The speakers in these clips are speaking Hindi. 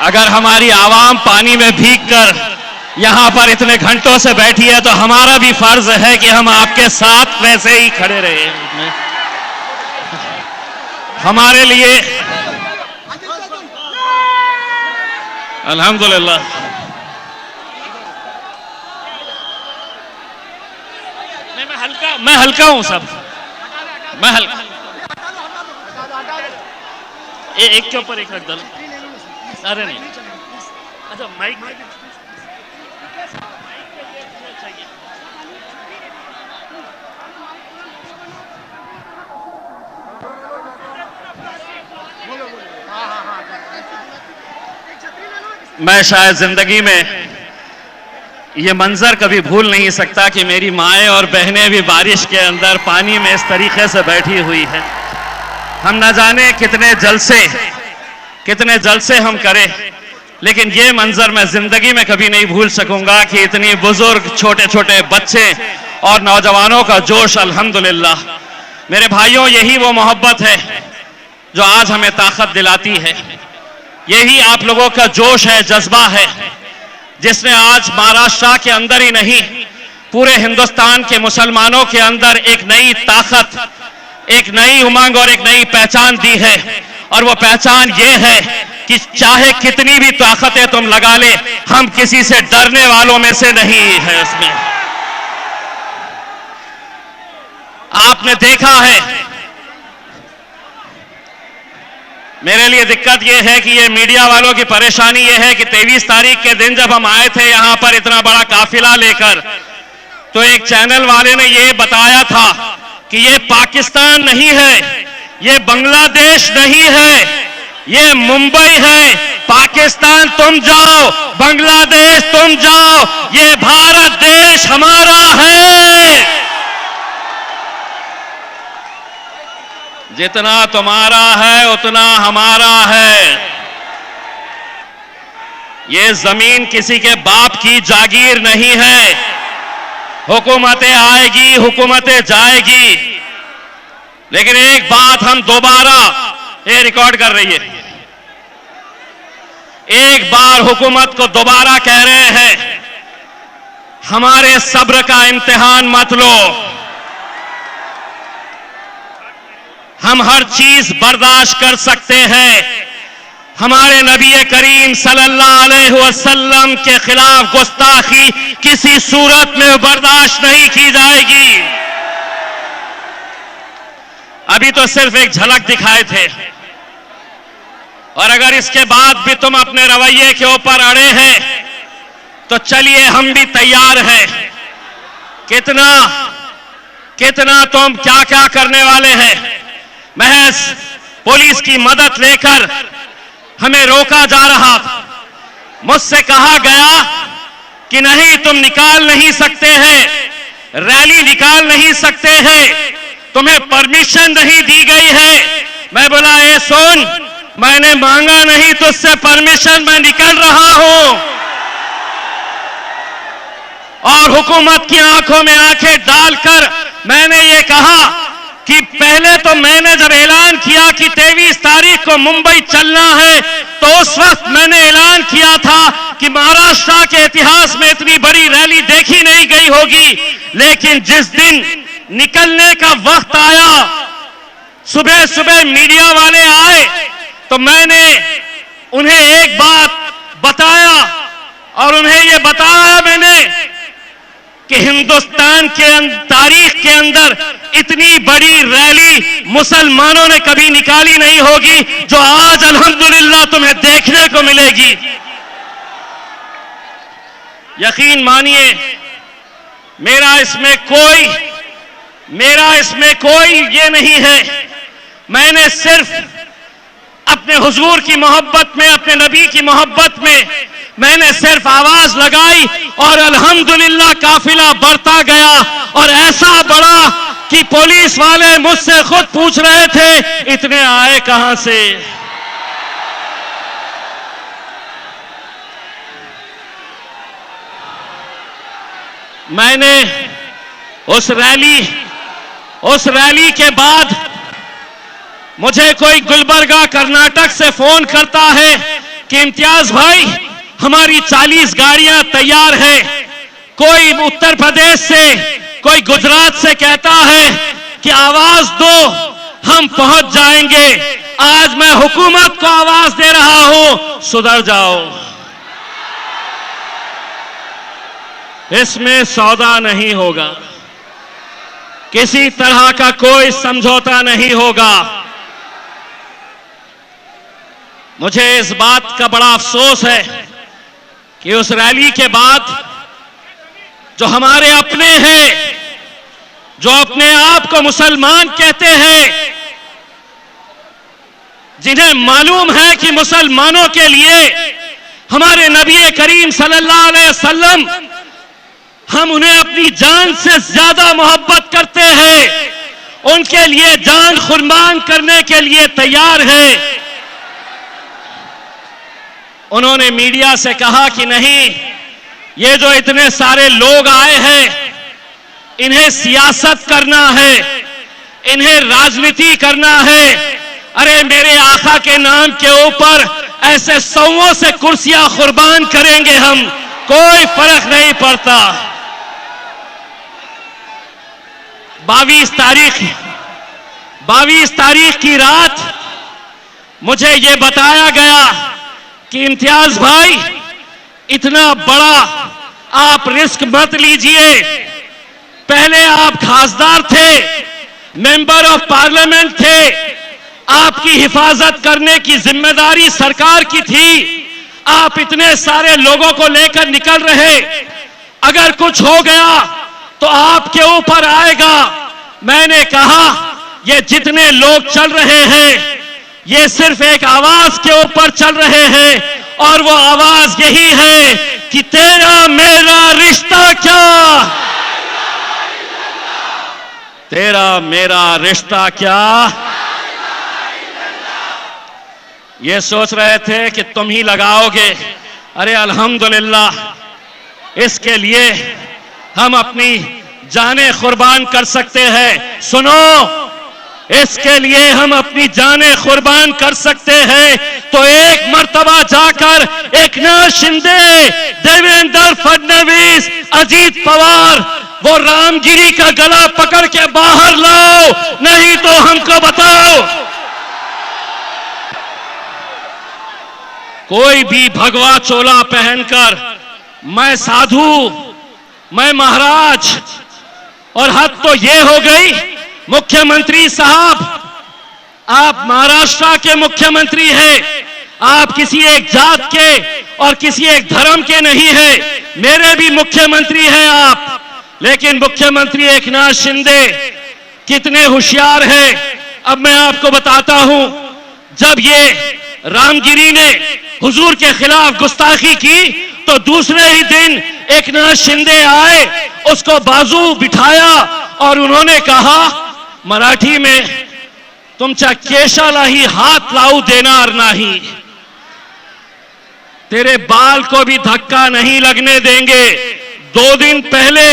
अगर हमारी आवाम पानी में भीगकर यहां पर इतने घंटों से बैठी है तो हमारा भी फर्ज है कि हम आपके साथ वैसे ही खड़े रहे। हमारे लिए अल्हम्दुलिल्लाह मैं हल्का हूं सब, मैं हल्का। एक के ऊपर एक रख दो। अरे नहीं, अच्छा माइक मैं शायद जिंदगी में ये मंजर कभी भूल नहीं सकता कि मेरी माएँ और बहनें भी बारिश के अंदर पानी में इस तरीके से बैठी हुई है। हम न जाने कितने जलसे हम करें, लेकिन ये मंजर मैं जिंदगी में कभी नहीं भूल सकूंगा कि इतनी बुजुर्ग, छोटे छोटे बच्चे और नौजवानों का जोश। अल्हम्दुलिल्लाह मेरे भाइयों, यही वो मोहब्बत है जो आज हमें ताकत दिलाती है। यही आप लोगों का जोश है, जज्बा है, जिसने आज महाराष्ट्र के अंदर ही नहीं पूरे हिंदुस्तान के मुसलमानों के अंदर एक नई ताकत, एक नई उमंग और एक नई पहचान दी है। और वो पहचान ये है कि चाहे कितनी भी ताकतें तुम लगा ले, हम किसी से डरने वालों में से नहीं है। उसमें आपने देखा है, मेरे लिए दिक्कत यह है कि ये मीडिया वालों की परेशानी यह है कि 23 तारीख के दिन जब हम आए थे यहां पर इतना बड़ा काफिला लेकर, तो एक चैनल वाले ने ये बताया था कि ये पाकिस्तान नहीं है, ये बांग्लादेश नहीं है, ये मुंबई है। पाकिस्तान तुम जाओ, बांग्लादेश तुम जाओ, ये भारत देश हमारा है। जितना तुम्हारा है उतना हमारा है। ये जमीन किसी के बाप की जागीर नहीं है। हुकूमतें आएगी, हुकूमतें जाएगी, लेकिन एक बात हम दोबारा, ये रिकॉर्ड कर रही है, एक बार हुकूमत को दोबारा कह रहे हैं, हमारे सब्र का इम्तिहान मत लो। हम हर चीज बर्दाश्त कर सकते हैं। हमारे नबी करीम सल्लल्लाहु अलैहि वसल्लम के खिलाफ गुस्ताखी किसी सूरत में बर्दाश्त नहीं की जाएगी। अभी तो सिर्फ एक झलक दिखाए थे, और अगर इसके बाद भी तुम अपने रवैये के ऊपर अड़े हैं तो चलिए हम भी तैयार हैं। कितना तुम क्या क्या करने वाले हैं। महज पुलिस की मदद लेकर हमें रोका जा रहा था। मुझसे कहा गया कि नहीं, तुम निकाल नहीं सकते हैं, रैली निकाल नहीं सकते हैं, तुम्हें परमिशन नहीं दी गई है। मैं बोला, ए सुन, मैंने मांगा नहीं तुझसे परमिशन, मैं निकल रहा हूं। और हुकूमत की आंखों में आंखें डालकर मैंने ये कहा कि पहले तो मैंने जब ऐलान किया कि 23 तारीख को मुंबई चलना है, तो उस वक्त मैंने ऐलान किया था कि महाराष्ट्र के इतिहास में इतनी बड़ी रैली देखी नहीं गई होगी। लेकिन जिस दिन निकलने का वक्त आया, सुबह सुबह मीडिया वाले आए, तो मैंने उन्हें एक बात बताया, और उन्हें यह बताया मैंने कि हिंदुस्तान के तारीख के अंदर इतनी बड़ी रैली मुसलमानों ने कभी निकाली नहीं होगी जो आज अल्हम्दुलिल्लाह तुम्हें देखने को मिलेगी। यकीन मानिए, मेरा इसमें कोई ये नहीं है। मैंने सिर्फ अपने हुजूर की मोहब्बत में, अपने नबी की मोहब्बत में मैंने सिर्फ आवाज लगाई, और अल्हम्दुलिल्लाह काफिला बढ़ता गया, और ऐसा बढ़ा कि पुलिस वाले मुझसे खुद पूछ रहे थे, इतने आए कहां से। मैंने उस रैली के बाद मुझे कोई गुलबर्गा कर्नाटक से फोन करता है कि इम्तियाज भाई हमारी 40 गाड़ियां तैयार है। कोई उत्तर प्रदेश से, कोई गुजरात से कहता है कि आवाज दो, हम पहुंच जाएंगे। आज मैं हुकूमत को आवाज दे रहा हूं, सुधर जाओ। इसमें सौदा नहीं होगा, किसी तरह का कोई समझौता नहीं होगा। मुझे इस बात का बड़ा अफसोस है कि उस रैली के बाद जो हमारे अपने हैं, जो अपने आप को मुसलमान कहते हैं, जिन्हें मालूम है कि मुसलमानों के लिए हमारे नबी करीम सल्लल्लाहु अलैहि वसल्लम, हम उन्हें अपनी जान से ज्यादा मोहब्बत करते हैं, उनके लिए जान कुर्बान करने के लिए तैयार हैं। उन्होंने मीडिया से कहा कि नहीं, ये जो इतने सारे लोग आए हैं, इन्हें सियासत करना है, इन्हें राजनीति करना है। अरे मेरे आका के नाम के ऊपर ऐसे सौओं से कुर्सियां कुर्बान करेंगे हम, कोई फर्क नहीं पड़ता। 22 तारीख की रात मुझे ये बताया गया कि इम्तियाज भाई इतना बड़ा आप रिस्क मत लीजिए। पहले आप खासदार थे, मेंबर ऑफ पार्लियामेंट थे, आपकी हिफाजत करने की जिम्मेदारी सरकार की थी। आप इतने सारे लोगों को लेकर निकल रहे, अगर कुछ हो गया तो आपके ऊपर आएगा। मैंने कहा ये जितने लोग चल रहे हैं, ये सिर्फ एक आवाज के ऊपर चल रहे हैं, और वो आवाज यही है कि तेरा मेरा रिश्ता क्या, तेरा मेरा रिश्ता क्या। ये सोच रहे थे कि तुम ही लगाओगे। अरे अल्हम्दुलिल्लाह, इसके लिए हम अपनी जानें कुर्बान कर सकते हैं। सुनो, इसके लिए हम अपनी जानें कुर्बान कर सकते हैं। तो एक मर्तबा जाकर एकनाथ शिंदे, देवेंद्र फडणवीस, अजीत पवार, वो रामगिरी का गला पकड़ के बाहर लाओ, नहीं तो हमको बताओ। कोई भी भगवा चोला पहनकर मैं साधु, मैं महाराज, और हद तो ये हो गई मुख्यमंत्री साहब, आप महाराष्ट्र के मुख्यमंत्री हैं, आप किसी एक जात के और किसी एक धर्म के नहीं हैं, मेरे भी मुख्यमंत्री हैं आप। लेकिन मुख्यमंत्री एकनाथ शिंदे कितने होशियार हैं, अब मैं आपको बताता हूं। जब ये रामगिरी ने हुजूर के खिलाफ गुस्ताखी की तो दूसरे ही दिन एकनाथ शिंदे आए, उसको बाजू बिठाया और उन्होंने कहा मराठी में, तुमच्या केशाला ही हाथ लावू देणार नाही, तेरे बाल को भी धक्का नहीं लगने देंगे। 2 दिन पहले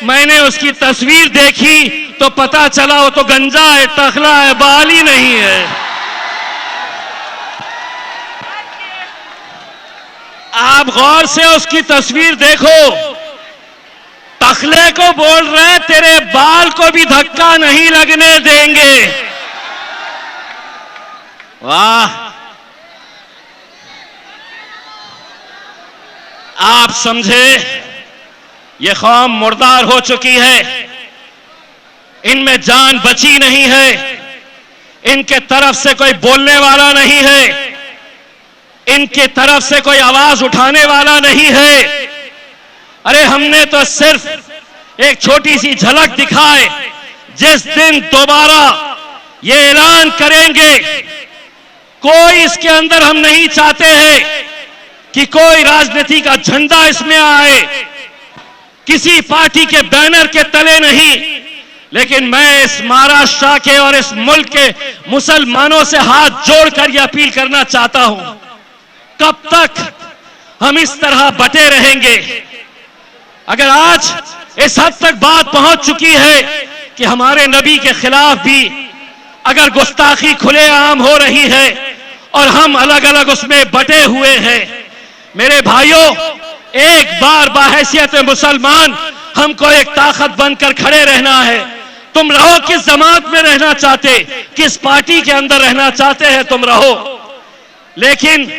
मैंने उसकी तस्वीर देखी तो पता चला वो तो गंजा है, टखला है, बाल ही नहीं है। आप गौर से उसकी तस्वीर देखो, टखले को बोल रहे तेरे बाल को भी धक्का नहीं लगने देंगे। वाह, आप समझे, ये कौम मुर्दार हो चुकी है, इनमें जान बची नहीं है, इनके तरफ से कोई बोलने वाला नहीं है, इनके तरफ से कोई आवाज उठाने वाला नहीं है। अरे हमने तो सिर्फ एक छोटी सी झलक दिखाए, जिस दिन दोबारा ये ऐलान करेंगे, कोई इसके अंदर हम नहीं चाहते हैं कि कोई राजनीति का झंडा इसमें आए, किसी पार्टी के बैनर के तले नहीं। लेकिन मैं इस महाराष्ट्र के और इस मुल्क के मुसलमानों से हाथ जोड़कर यह अपील करना चाहता हूं, कब तक हम इस तरह बटे रहेंगे? अगर आज इस हद तक बात पहुंच चुकी है कि हमारे नबी के खिलाफ भी अगर गुस्ताखी खुलेआम हो रही है और हम अलग अलग उसमें बटे हुए हैं। मेरे भाइयों, एक बार बाहैसियत मुसलमान हमको एक ताकत बनकर खड़े रहना है। तुम रहो किस जमात में रहना चाहते, किस पार्टी के अंदर रहना चाहते हैं तुम रहो, लेकिन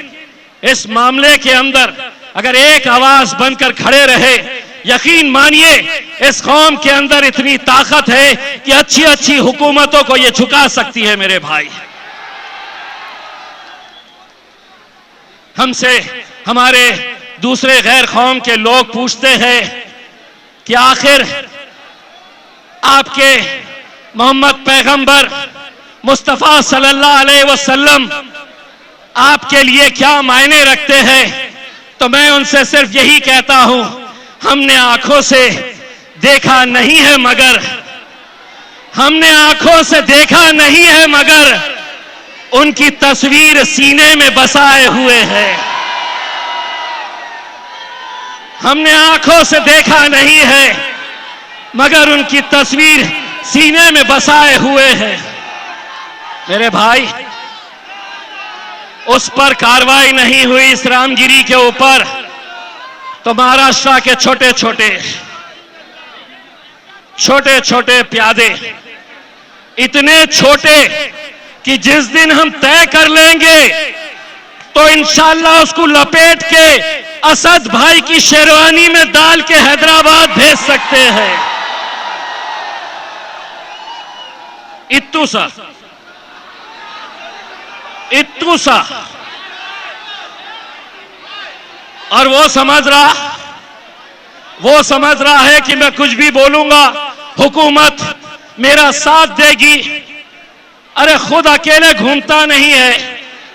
इस मामले के अंदर अगर एक आवाज बनकर खड़े रहे, यकीन मानिए इस कौम के अंदर इतनी ताकत है कि अच्छी अच्छी हुकूमतों को यह झुका सकती है। मेरे भाई, हमसे हमारे दूसरे गैर कौम के लोग पूछते हैं कि आखिर आपके मोहम्मद पैगंबर मुस्तफा सल्लल्लाहु अलैहि वसल्लम आपके लिए क्या मायने रखते हैं। तो मैं उनसे सिर्फ यही कहता हूं, हमने आंखों से देखा नहीं है मगर हमने आंखों से देखा नहीं है मगर उनकी तस्वीर सीने में बसाए हुए है। हमने आंखों से देखा नहीं है मगर उनकी तस्वीर सीने में बसाए हुए है। मेरे भाई, उस पर कार्रवाई नहीं हुई इस रामगिरी के ऊपर, तो महाराष्ट्र के छोटे छोटे प्यादे, इतने छोटे कि जिस दिन हम तय कर लेंगे तो इंशाअल्लाह उसको लपेट के असद भाई की शेरवानी में डाल के हैदराबाद भेज सकते हैं। इत्तू सा और वो समझ रहा है कि मैं कुछ भी बोलूंगा हुकूमत मेरा साथ देगी। अरे खुद अकेले घूमता नहीं है,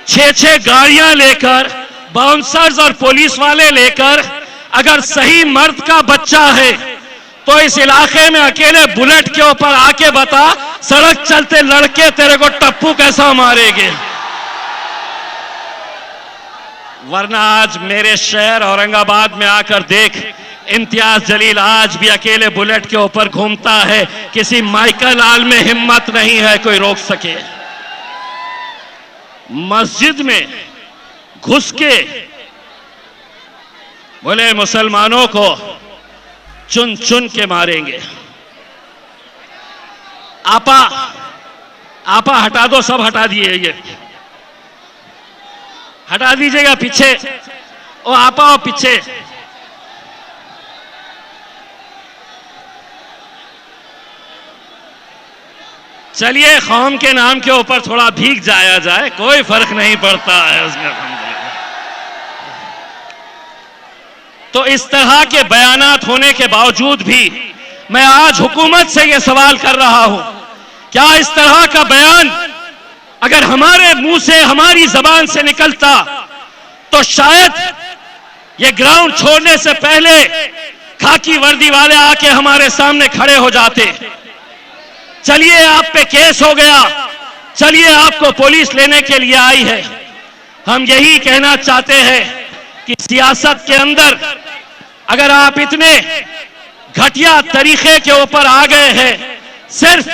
6 गाड़ियां लेकर, बाउंसर्स और पुलिस वाले लेकर, अगर सही मर्द का बच्चा है तो इस इलाके में अकेले बुलेट के ऊपर आके बता, सड़क चलते लड़के तेरे को टप्पू कैसा मारेंगे। वरना आज मेरे शहर औरंगाबाद में आकर देख, इम्तियाज जलील आज भी अकेले बुलेट के ऊपर घूमता है। किसी माइकल आल में हिम्मत नहीं है कोई रोक सके। मस्जिद में घुस के बोले मुसलमानों को चुन चुन के मारेंगे। आपा हटा दो, सब हटा दिए, ये हटा दीजिएगा पीछे, ओ आपा और पीछे। चलिए कौम के नाम के ऊपर थोड़ा भीग जाया जाए, कोई फर्क नहीं पड़ता है उसमें। तो इस तरह के बयानात होने के बावजूद भी मैं आज हुकूमत से यह सवाल कर रहा हूं, क्या इस तरह का बयान अगर हमारे मुंह से, हमारी जबान से निकलता तो शायद ये ग्राउंड छोड़ने से पहले खाकी वर्दी वाले आके हमारे सामने खड़े हो जाते। चलिए आप पे केस हो गया, चलिए आपको पुलिस लेने के लिए आई है। हम यही कहना चाहते हैं कि सियासत के अंदर अगर आप इतने घटिया तरीके के ऊपर आ गए हैं सिर्फ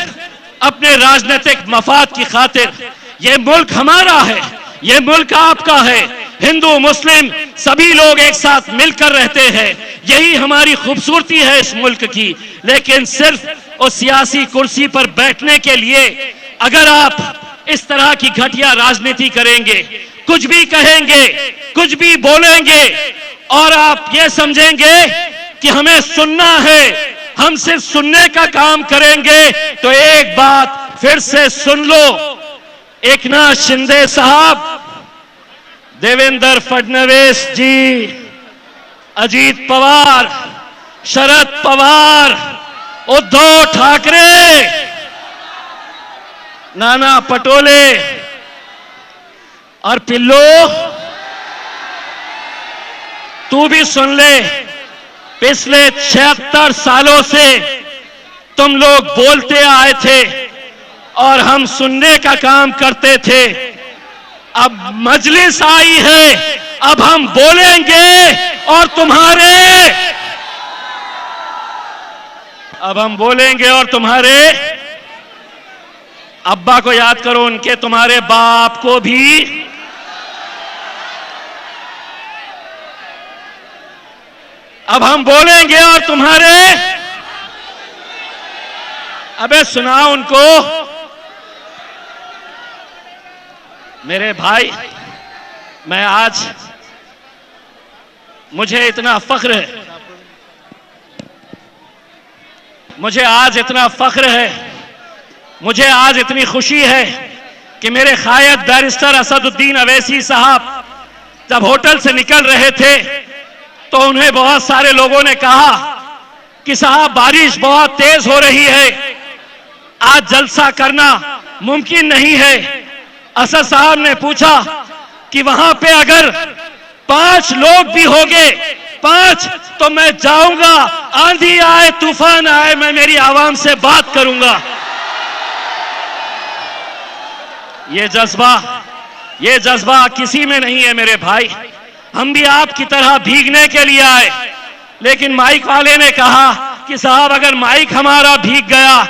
अपने राजनीतिक मफाद की खातिर, ये मुल्क हमारा है, ये मुल्क आपका है, हिंदू मुस्लिम सभी लोग एक साथ मिलकर रहते हैं, यही हमारी खूबसूरती है इस मुल्क की। लेकिन सिर्फ उस सियासी कुर्सी पर बैठने के लिए अगर आप इस तरह की घटिया राजनीति करेंगे, कुछ भी कहेंगे, कुछ भी बोलेंगे और आप ये समझेंगे कि हमें सुनना है, हम सिर्फ सुनने का काम करेंगे, तो एक बात फिर से सुन लो, एकनाथ शिंदे साहब, देवेंद्र फडणवीस जी, अजीत पवार, शरद पवार, उद्धव ठाकरे, नाना पटोले और पिल्लो, तू भी सुन ले, पिछले 76 सालों से तुम लोग बोलते आए थे और हम सुनने का काम करते थे। अब मजलिस आई है, अब हम बोलेंगे और तुम्हारे अब्बा को याद करो, उनके तुम्हारे बाप को भी अब हम बोलेंगे और तुम्हारे, अबे सुनाओ उनको। मेरे भाई, मैं आज, मुझे इतना फख्र है, मुझे आज इतना फख्र है, मुझे आज इतनी खुशी है कि मेरे कायद बैरिस्टर असदुद्दीन अवैसी साहब जब होटल से निकल रहे थे तो उन्हें बहुत सारे लोगों ने कहा कि साहब बारिश बहुत तेज हो रही है, आज जलसा करना मुमकिन नहीं है। असद साहब ने पूछा कि वहां पे अगर 5 लोग भी होंगे, 5, तो मैं जाऊंगा, आंधी आए तूफान आए, मैं मेरी आवाम से बात करूंगा। ये जज्बा किसी में नहीं है मेरे भाई। हम भी आपकी तरह भीगने के लिए आए, लेकिन माइक वाले ने कहा कि साहब अगर माइक हमारा भीग गया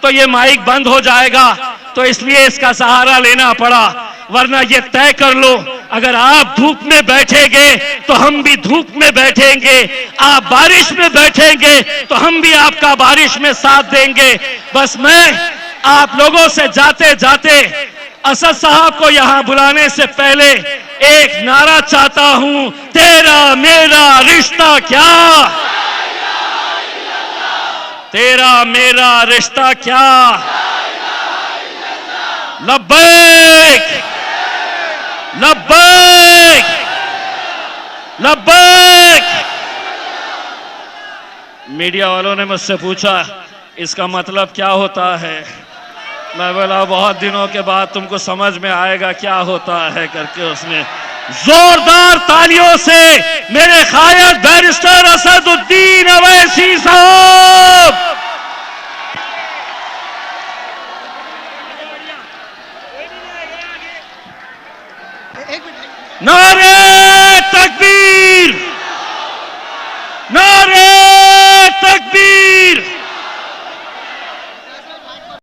तो ये माइक बंद हो जाएगा, तो इसलिए इसका सहारा लेना पड़ा। वरना ये तय कर लो, अगर आप धूप में बैठेंगे तो हम भी धूप में बैठेंगे, आप बारिश में बैठेंगे तो हम भी आपका बारिश में साथ देंगे। बस मैं आप लोगों से जाते जाते असद साहब को यहां बुलाने से पहले एक नारा चाहता हूं, तेरा मेरा रिश्ता क्या, तेरा मेरा रिश्ता क्या। लब्बैक लब्बैक लब्बैक। मीडिया वालों ने मुझसे पूछा इसका मतलब क्या होता है। मैं बोला बहुत दिनों के बाद तुमको समझ में आएगा क्या होता है करके उसने जोरदार तालियों से मेरे कायद बैरिस्टर असदुद्दीन अवैसी साहब, नारे